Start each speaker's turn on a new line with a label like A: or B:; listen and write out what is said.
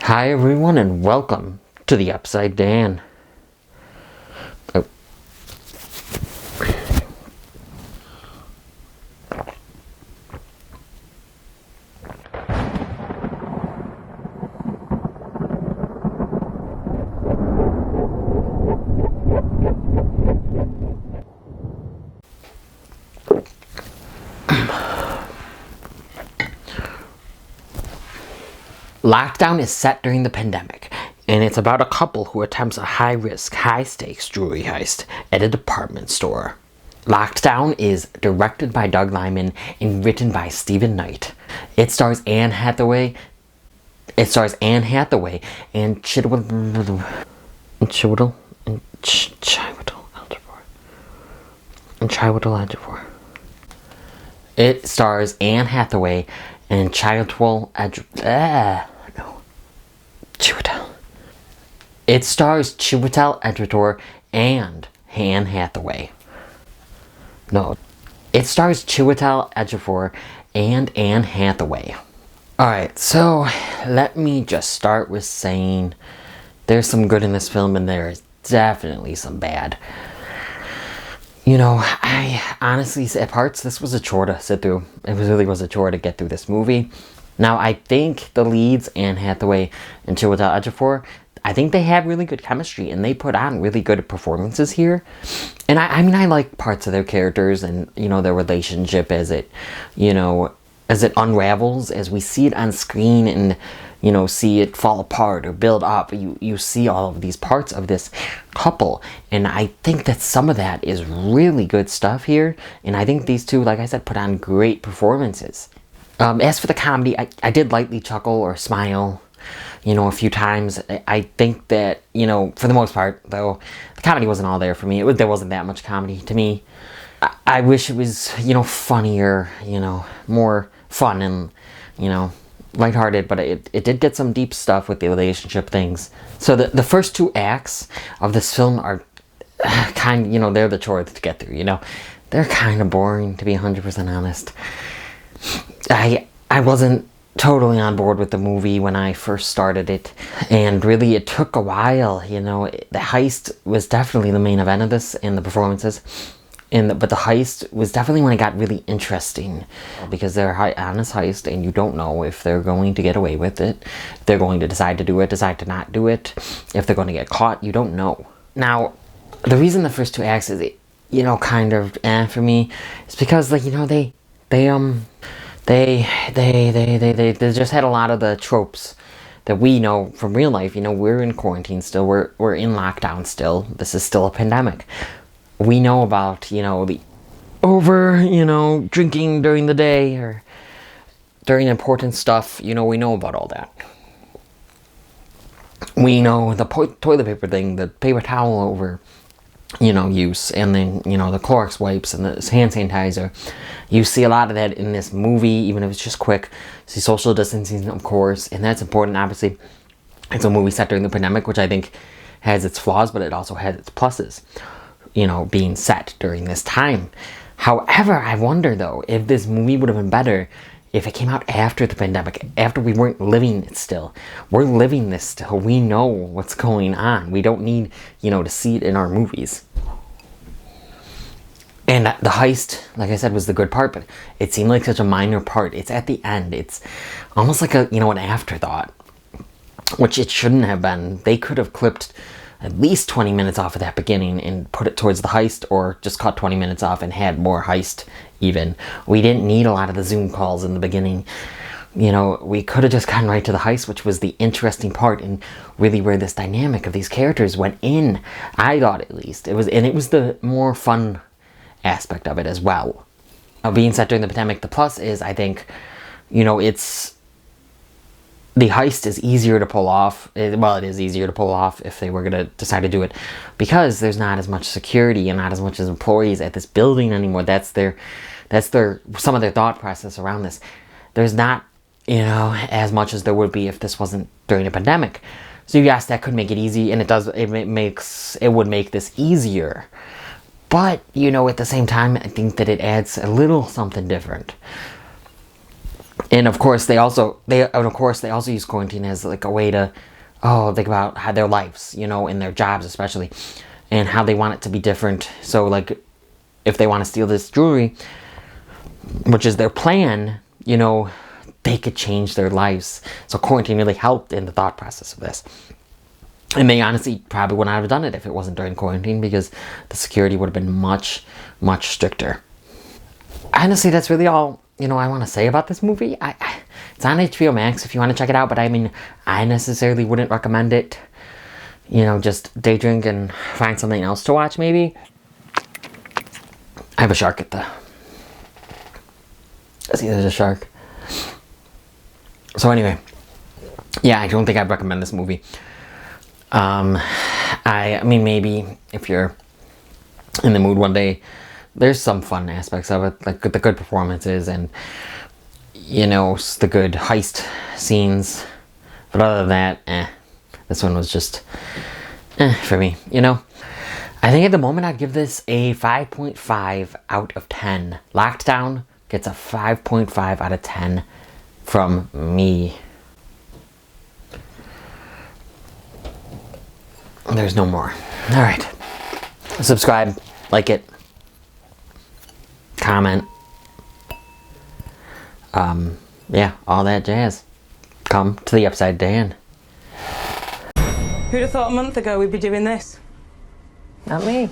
A: Hi everyone and welcome to the Upside Dan. Oh. Lockdown is set during the pandemic, and it's about a couple who attempts a high-risk, high-stakes jewelry heist at a department store. Lockdown is directed by Doug Liman and written by Stephen Knight. It stars Anne Hathaway. And Chiwetel Ejiofor. It stars Anne Hathaway and Chiwetel It stars Chiwetel Ejiofor and Anne Hathaway. No, it stars Chiwetel Ejiofor and Anne Hathaway. Alright, so let me just start with saying there's some good in this film and there is definitely some bad. You know, I honestly, at parts, this was a chore to sit through. It really was a chore to get through this movie. Now, I think the leads, Anne Hathaway and Chiwetel Ejiofor, I think they have really good chemistry and they put on really good performances here. And I mean, I like parts of their characters and, you know, their relationship as it unravels, as we see it on screen and, you know, see it fall apart or build up. You see all of these parts of this couple. And I think that some of that is really good stuff here. And I think these two, like I said, put on great performances. As for the comedy, I did lightly chuckle or smile, you know, a few times. I think that, you know, for the most part, though, the comedy wasn't all there for me. There wasn't that much comedy to me. I wish it was, you know, funnier, you know, more fun and, you know, lighthearted, but it did get some deep stuff with the relationship things. So the first two acts of this film are kind of, you know, they're the chore to get through, you know. They're kind of boring, to be 100% honest. I wasn't totally on board with the movie when I first started it, and really it took a while, you know. The heist was definitely the main event of this and the performances, but the heist was definitely when it got really interesting, because they're on this heist and you don't know if they're going to get away with it, if they're going to decide to do it, decide to not do it, if they're going to get caught. You don't know. Now, the reason the first two acts is, you know, kind of for me, is because, like, you know, they just had a lot of the tropes that we know from real life. You know, we're in quarantine still, we're in lockdown still, this is still a pandemic. We know about, you know, the drinking during the day or during important stuff. You know, we know about all that. We know the toilet paper thing, the paper towel over, you know, use, and then, you know, the Clorox wipes and the hand sanitizer. You see a lot of that in this movie, even if it's just quick. You see social distancing, of course, and that's important. Obviously, it's a movie set during the pandemic, which I think has its flaws, but it also has its pluses, you know, being set during this time. However, I wonder, though, if this movie would have been better if it came out after the pandemic, after we weren't living it still. We're living this still. We know what's going on. We don't need, you know, to see it in our movies. And the heist, like I said, was the good part, but it seemed like such a minor part. It's at the end. It's almost like a, you know, an afterthought, which it shouldn't have been. They could have clipped at least 20 minutes off of that beginning and put it towards the heist, or just cut 20 minutes off and had more heist even. We didn't need a lot of the Zoom calls in the beginning. You know, we could have just gone right to the heist, which was the interesting part and really where this dynamic of these characters went in. I thought, at least. It was the more fun aspect of it as well. Being set during the pandemic, the plus is, I think, you know, the heist is easier to pull off. It is easier to pull off if they were going to decide to do it, because there's not as much security and not as much as employees at this building anymore. That's some of their thought process around this. There's not, you know, as much as there would be if this wasn't during a pandemic. So yes, that could make it easy, and it would make this easier. But, you know, at the same time, I think that it adds a little something different. And of course they also use quarantine as like a way to think about how their lives, you know, in their jobs especially, and how they want it to be different. So like if they want to steal this jewelry, which is their plan, you know, they could change their lives. So quarantine really helped in the thought process of this. And they honestly probably would not have done it if it wasn't during quarantine, because the security would have been much, much stricter. Honestly, that's really all, you know, I want to say about this movie. It's on HBO Max if you want to check it out, but I mean, I necessarily wouldn't recommend it. You know, just day drink and find something else to watch maybe. I have a shark at the... See, there's a shark. So anyway, yeah, I don't think I'd recommend this movie. I mean, maybe if you're in the mood one day, there's some fun aspects of it, like the good performances and, you know, the good heist scenes. But other than that, this one was just for me, you know. I think at the moment I'd give this a 5.5 out of 10. Lockdown gets a 5.5 out of 10 from me. There's no more. All right. Subscribe, like it, comment. Yeah, all that jazz. Come to the Upside Dan.
B: Who'd have thought a month ago we'd be doing this?
C: Not me.